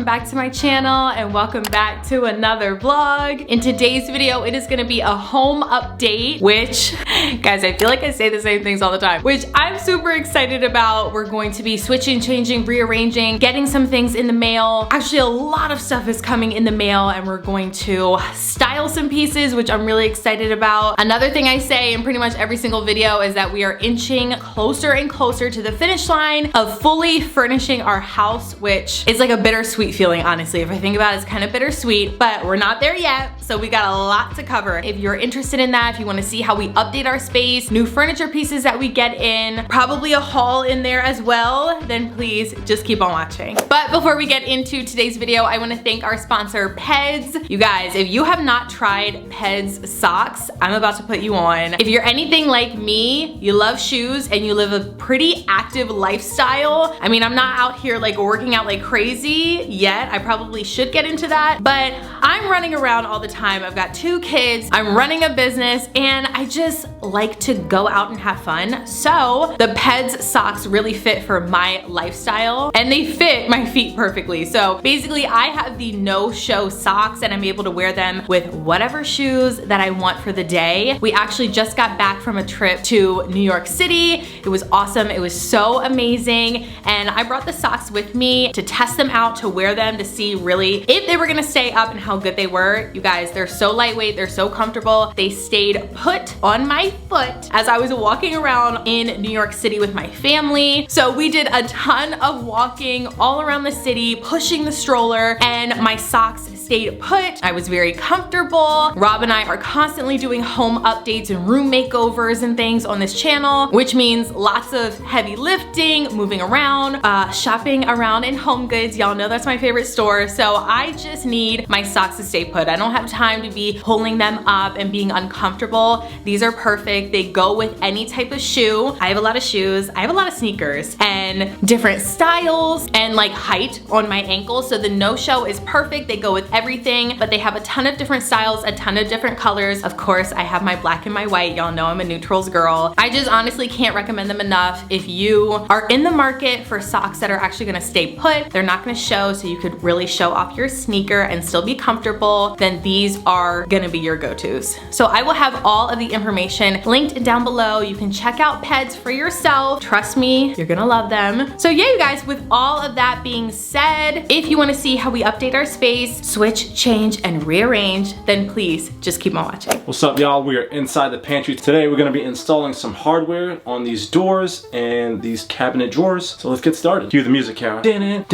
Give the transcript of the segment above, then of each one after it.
back to my channel and welcome back to another vlog. In today's video, it is gonna be a home update, which, guys, I feel like I say the same things all the time, which I'm super excited about. We're going to be switching, changing, rearranging, getting some things in the mail. Actually, a lot of stuff is coming in the mail and we're going to style some pieces, which I'm really excited about. Another thing I say in pretty much every single video is that we are inching closer and closer to the finish line of fully furnishing our house, which is like a bittersweet feeling, honestly. If I think about it, it's kind of bittersweet, but we're not there yet, so we got a lot to cover. If you're interested in that, if you want to see how we update our space, new furniture pieces that we get in, probably a haul in there as well, then please just keep on watching. But before we get into today's video, I want to thank our sponsor, Peds. You guys, if you have not tried Peds socks, I'm about to put you on. If you're anything like me, you love shoes and you live a pretty active lifestyle. I mean, I'm not out here like working out like crazy yet. I probably should get into that, but I'm running around all the time. I've got 2 kids, I'm running a business, and I just like to go out and have fun. So the Peds socks really fit for my lifestyle and they fit my feet perfectly. So basically I have the no-show socks and I'm able to wear them with whatever shoes that I want for the day. We actually just got back from a trip to New York City. It was awesome. It was so amazing. And I brought the socks with me to test them out, to wear them, to see really if they were gonna stay up and how good they were. You guys, they're so lightweight, they're so comfortable. They stayed put on my foot as I was walking around in New York City with my family. So we did a ton of walking all around the city, pushing the stroller, and my socks stayed put. I was very comfortable. Rob and I are constantly doing home updates and room makeovers and things on this channel, which means lots of heavy lifting, moving around, shopping around in Home Goods. Y'all know that's my favorite store. So I just need my socks to stay put. I don't have time to be pulling them up and being uncomfortable. These are perfect. They go with any type of shoe. I have a lot of shoes. I have a lot of sneakers and different styles and like height on my ankles. So the no-show is perfect. They go with everything, but they have a ton of different styles, a ton of different colors. Of course, I have my black and my white. Y'all know I'm a neutrals girl. I just honestly can't recommend them enough. If you are in the market for socks that are actually gonna stay put, they're not gonna show, so you could really show off your sneaker and still be comfortable, then these are gonna be your go-tos. So I will have all of the information linked down below. You can check out Peds for yourself. Trust me, you're gonna love them. So yeah, you guys, with all of that being said, if you wanna see how we update our space, switch, change, and rearrange, then please just keep on watching. What's up, y'all? We are inside the pantry. Today we're gonna be installing some hardware on these doors and these cabinet drawers. So let's get started. Cue the music, Cara. Din-it.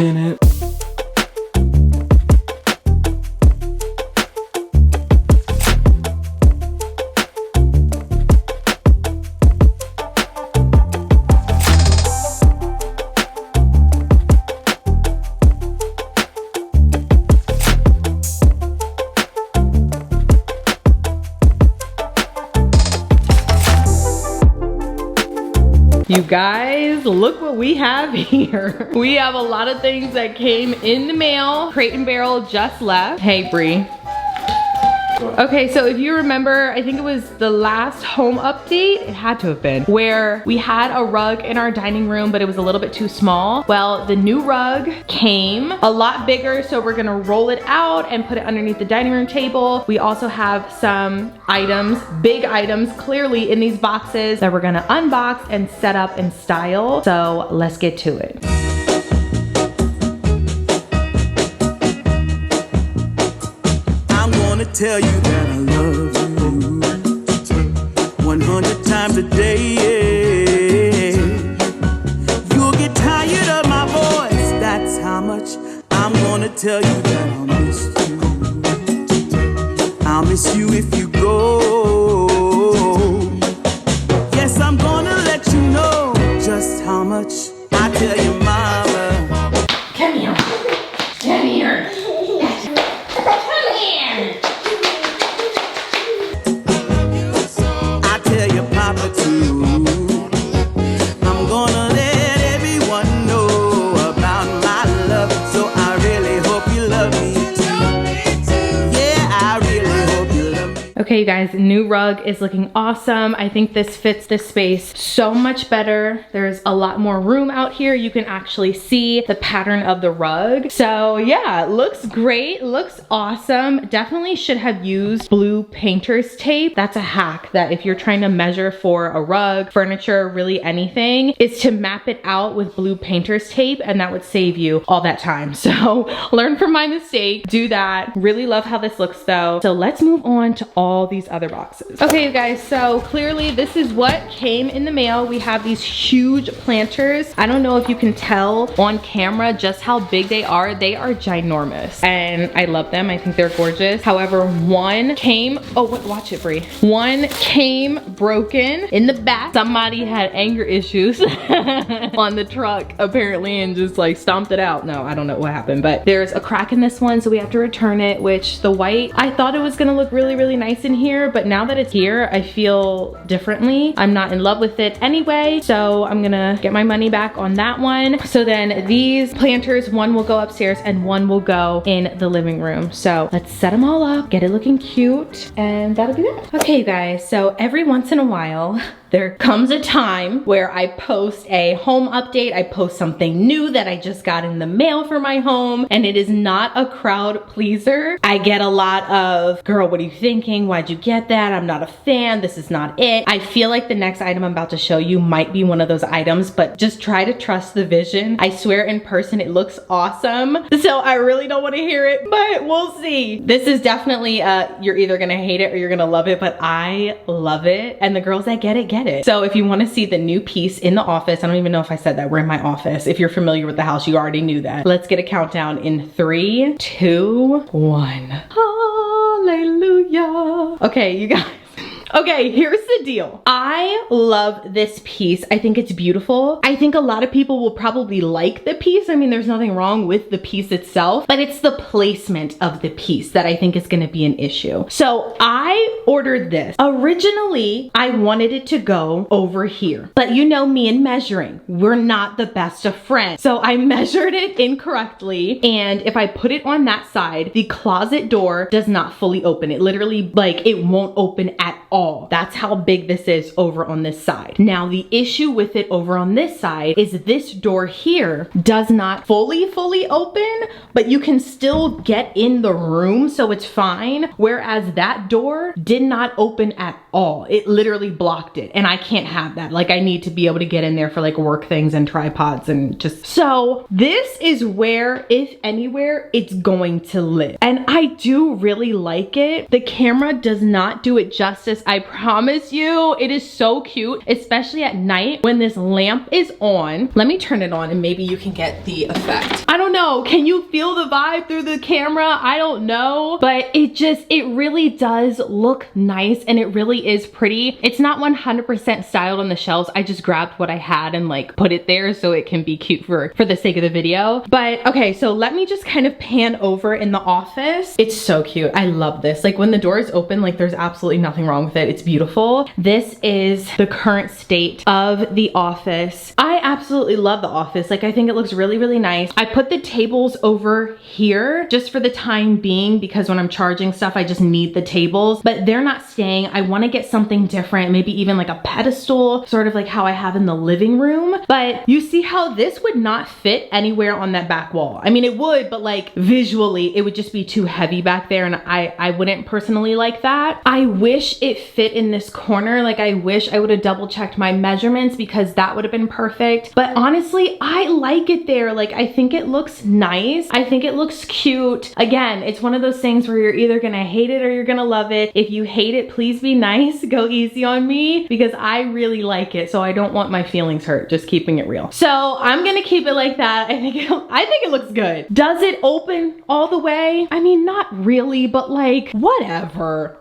You guys, look what we have here. We have a lot of things that came in the mail. Crate and Barrel just left. Hey, Bree. Okay, so if you remember, I think it was the last home update, it had to have been, where we had a rug in our dining room, but it was a little bit too small. Well, the new rug came a lot bigger, so we're gonna roll it out and put it underneath the dining room table. We also have some items, big items, clearly in these boxes that we're gonna unbox and set up and style. So let's get to it. Tell you that I love you 100 times a day. You'll get tired of my voice, that's how much I'm gonna tell you that I'll miss you. I'll miss you if you go. Yes, I'm gonna let you know just how much I tell you, mama. Come here. Come here. Okay, you guys, new rug is looking awesome. I think this fits this space so much better. There's a lot more room out here. You can actually see the pattern of the rug. So yeah, it looks great, looks awesome. Definitely should have used blue painter's tape. That's a hack that if you're trying to measure for a rug, furniture, really anything, is to map it out with blue painter's tape, and that would save you all that time. So learn from my mistake, do that. Really love how this looks though. So let's move on to all these other boxes. Okay, you guys, so clearly this is what came in the mail. We have these huge planters. I don't know if you can tell on camera just how big they are. They are ginormous and I love them. I think they're gorgeous. However, one came, watch it, Brie. One came broken in the back. Somebody had anger issues on the truck apparently and just like stomped it out. No, I don't know what happened, but there's a crack in this one, so we have to return it, which the white, I thought it was gonna look really, really nice in here, but now that it's here, I feel differently. I'm not in love with it anyway, so I'm gonna get my money back on that one. So then these planters, one will go upstairs and one will go in the living room. So let's set them all up, get it looking cute, and that'll be that. Okay, you guys, so every once in a while, there comes a time where I post a home update. I post something new that I just got in the mail for my home, and it is not a crowd pleaser. I get a lot of, girl, what are you thinking? Why'd you get that? I'm not a fan. This is not it. I feel like the next item I'm about to show you might be one of those items, but just try to trust the vision. I swear in person it looks awesome. So I really don't want to hear it, but we'll see. This is definitely, you're either gonna hate it or you're gonna love it, but I love it. And the girls that get it, get it. So if you want to see the new piece in the office, I don't even know if I said that, we're in my office. If you're familiar with the house, you already knew that. Let's get a countdown in 3, 2, 1. Hallelujah. Okay, you guys. Okay, here's the deal. I love this piece. I think it's beautiful. I think a lot of people will probably like the piece. I mean, there's nothing wrong with the piece itself, but it's the placement of the piece that I think is gonna be an issue. So I ordered this. Originally, I wanted it to go over here, but you know me and measuring, we're not the best of friends. So I measured it incorrectly, and if I put it on that side, the closet door does not fully open. It literally, like, it won't open at all. That's how big this is over on this side. Now, the issue with it over on this side is this door here does not fully open, but you can still get in the room, so it's fine. Whereas that door did not open at all. It literally blocked it, and I can't have that. Like, I need to be able to get in there for like work things and tripods and just, so this is where, if anywhere, it's going to live. And I do really like it. The camera does not do it justice. I promise you, it is so cute, especially at night when this lamp is on. Let me turn it on and maybe you can get the effect. I don't know, can you feel the vibe through the camera? I don't know, but it really does look nice and it really is pretty. It's not 100% styled on the shelves. I just grabbed what I had and like put it there so it can be cute for the sake of the video. But okay, so let me just kind of pan over in the office. It's so cute. I love this. Like when the door is open, like there's absolutely nothing wrong with it. It's beautiful. This is the current state of the office. I absolutely love the office. Like I think it looks really, really nice. I put the tables over here just for the time being because when I'm charging stuff, I just need the tables, but they're not staying. I want to get something different, maybe even like a pedestal, sort of like how I have in the living room. But you see how this would not fit anywhere on that back wall. I mean, it would, but like visually, it would just be too heavy back there. And I wouldn't personally like that. I wish it fit in this corner. Like I wish I would have double checked my measurements because that would have been perfect. But honestly, I like it there. Like I think it looks nice. I think it looks cute. Again, it's one of those things where you're either gonna hate it or you're gonna love it. If you hate it, please be nice. Go easy on me because I really like it. So I don't want my feelings hurt, just keeping it real. So I'm gonna keep it like that. I think it looks good. Does it open all the way? I mean, not really, but like whatever.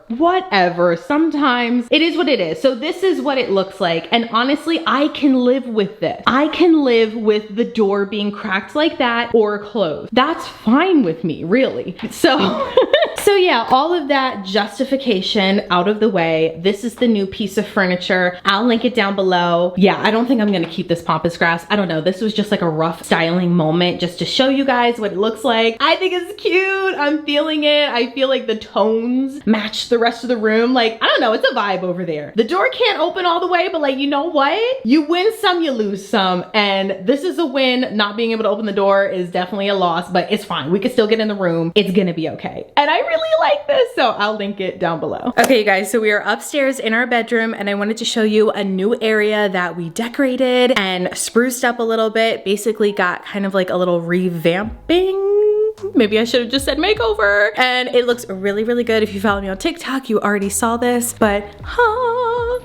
Some sometimes it is what it is. So this is what it looks like. And honestly, I can live with this. I can live with the door being cracked like that or closed. That's fine with me, really. So, so yeah, all of that justification out of the way. This is the new piece of furniture. I'll link it down below. Yeah, I don't think I'm gonna keep this pampas grass. I don't know. This was just like a rough styling moment just to show you guys what it looks like. I think it's cute. I'm feeling it. I feel like the tones match the rest of the room. Like, I don't know, it's a vibe over there. The door can't open all the way, but like, you know what? You win some, you lose some. And this is a win. Not being able to open the door is definitely a loss, but it's fine. We can still get in the room. It's gonna be okay. And I really like this, so I'll link it down below. Okay, you guys, so we are upstairs in our bedroom and I wanted to show you a new area that we decorated and spruced up a little bit. Basically got kind of like a little revamping. Maybe I should have just said makeover. And it looks really, really good. If you follow me on TikTok, you already saw this, but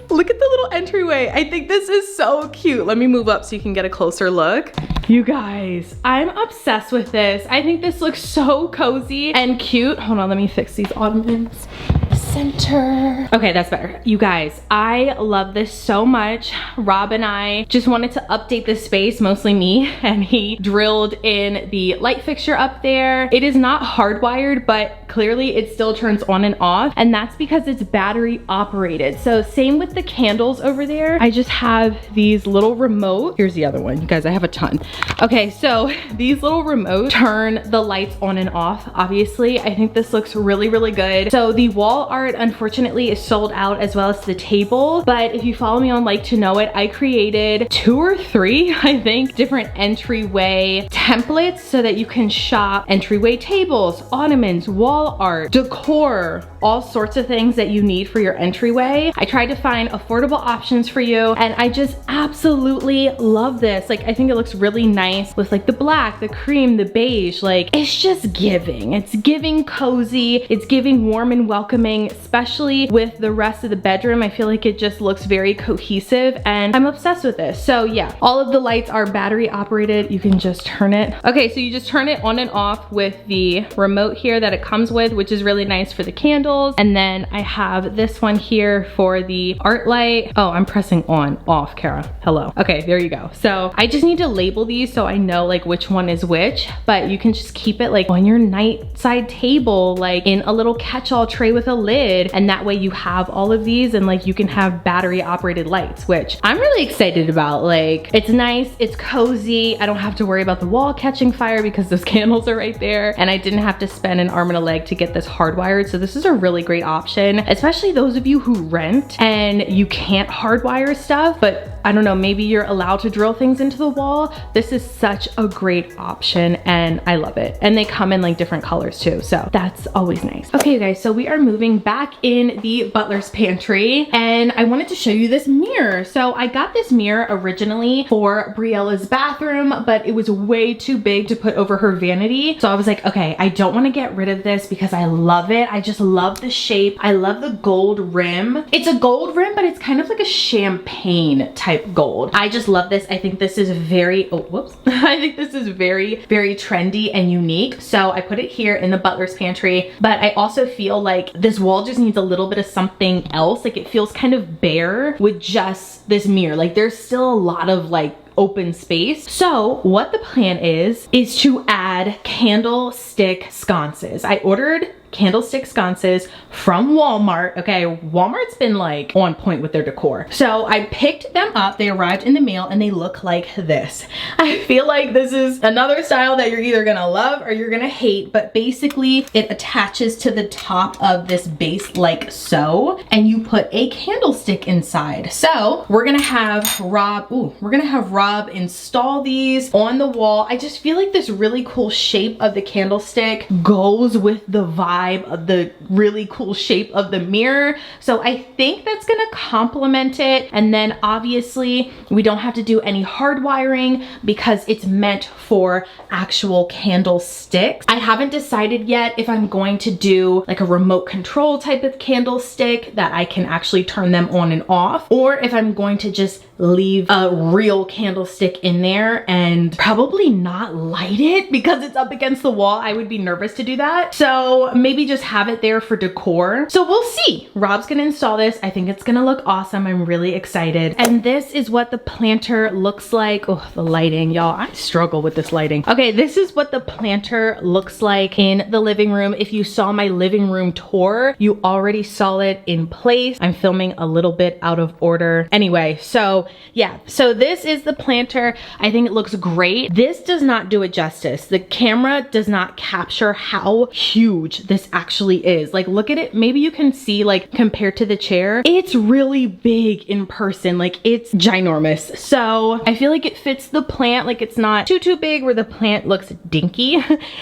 look at the little entryway. I think this is so cute. Let me move up so you can get a closer look. You guys, I'm obsessed with this. I think this looks so cozy and cute. Hold on, let me fix these ottomans. Center. Okay, that's better. You guys, I love this so much. Rob and I just wanted to update this space, mostly me, and he drilled in the light fixture up there. It is not hardwired, but clearly it still turns on and off, and that's because it's battery operated. So same with the candles over there. I just have these little remote. Here's the other one. You guys, I have a ton. Okay, so these little remotes turn the lights on and off, obviously. I think this looks really, really good. So the wall art, unfortunately, is sold out, as well as the table. But if you follow me on Like to Know It, I created 2 or 3, I think, different entryway templates so that you can shop entryway tables, ottomans, wall art, decor, all sorts of things that you need for your entryway. I tried to find affordable options for you, and I just absolutely love this. Like, I think it looks really nice with like the black, the cream, the beige. Like, it's just giving. It's giving cozy. It's giving warm and welcoming, especially with the rest of the bedroom. I feel like it just looks very cohesive, and I'm obsessed with this. So yeah, all of the lights are battery operated. You can just turn it. Okay, so you just turn it on and off with the remote here that it comes with, which is really nice for the candles. And then I have this one here for the art light. Oh, I'm pressing on, off, Cara. Hello. Okay, there you go. So I just need to label these so I know like which one is which, but you can just keep it like on your night side table, like in a little catch-all tray with a lid, and that way you have all of these, and like you can have battery operated lights, which I'm really excited about. Like, it's nice, it's cozy. I don't have to worry about the wall catching fire because those candles are right there, and I didn't have to spend an arm and a leg to get this hardwired. So this is a really great option, especially those of you who rent and you can't hardwire stuff, but I don't know, maybe you're allowed to drill things into the wall. This is such a great option and I love it. And they come in like different colors too, so that's always nice. Okay, you guys, so we are moving back in the butler's pantry, and I wanted to show you this mirror. So I got this mirror originally for Briella's bathroom, but it was way too big to put over her vanity. So I was like, okay, I don't want to get rid of this because I love it. I just love the shape. I love the gold rim. It's a gold rim, but it's kind of like a champagne type gold. I just love this. I think this is very, oh, whoops. I think this is very, very trendy and unique. So I put it here in the butler's pantry, but I also feel like this wall just needs a little bit of something else. Like, it feels kind of bare with just this mirror. Like, there's still a lot of like open space. So what the plan is to add candlestick sconces. I ordered candlestick sconces from Walmart. Okay, Walmart's been like on point with their decor. So I picked them up. They arrived in the mail and they look like this. I feel like this is another style that you're either gonna love or you're gonna hate, but basically it attaches to the top of this base like so, and you put a candlestick inside. So we're gonna have Rob install these on the wall. I just feel like this really cool shape of the candlestick goes with the vibe of the really cool shape of the mirror. So I think that's gonna complement it. And then obviously we don't have to do any hard wiring because it's meant for actual candlesticks. I haven't decided yet if I'm going to do like a remote control type of candlestick that I can actually turn them on and off, or if I'm going to just leave a real candlestick in there and probably not light it because it's up against the wall. I would be nervous to do that. So maybe just have it there for decor. So we'll see. Rob's gonna install this. I think it's gonna look awesome. I'm really excited. And this is what the planter looks like. Oh, the lighting, y'all. I struggle with this lighting. Okay, this is what the planter looks like in the living room. If you saw my living room tour, you already saw it in place. I'm filming a little bit out of order. Anyway, so yeah, so this is the planter. I think it looks great. This does not do it justice. The camera does not capture how huge this actually is. Like, look at it. Maybe you can see, like, compared to the chair, it's really big in person. Like, it's ginormous. So I feel like it fits the plant. Like, it's not too big where the plant looks dinky.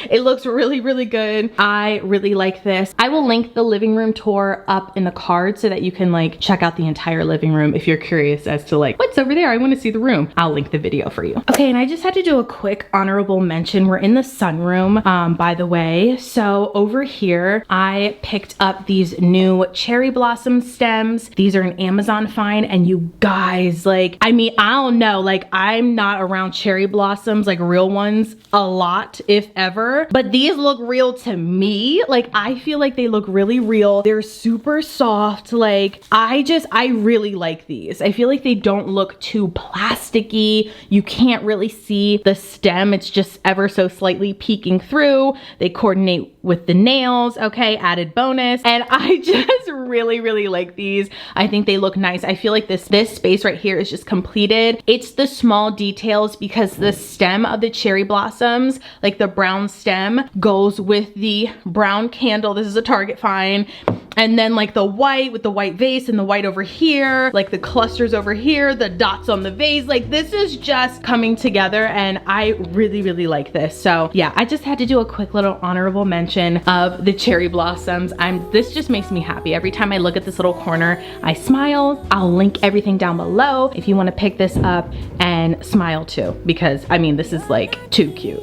It looks really, really good. I really like this. I will link the living room tour up in the card so that you can like check out the entire living room if you're curious as to like, what's over there? I want to see the room. I'll link the video for you. Okay, and I just had to do a quick honorable mention. We're in the sunroom, by the way. So over here, I picked up these new cherry blossom stems. These are an Amazon find, and you guys, like, I mean, I don't know, like, I'm not around cherry blossoms, like real ones, a lot, if ever, but these look real to me. Like, I feel like they look really real. They're super soft. Like, I really like these. I feel like they don't look too plasticky. You can't really see the stem. It's just ever so slightly peeking through. They coordinate with the nails. Okay, added bonus. And I just really, really like these. I think they look nice. I feel like this space right here is just completed. It's the small details because the stem of the cherry blossoms, like the brown stem, goes with the brown candle. This is a Target find. And then like the white with the white vase and the white over here, like the clusters over here, the dots on the vase, like this is just coming together, and I really, really like this. So yeah, I just had to do a quick little honorable mention of the cherry blossoms. This just makes me happy. Every time I look at this little corner, I smile. I'll link everything down below if you want to pick this up and smile too, because I mean, this is like too cute.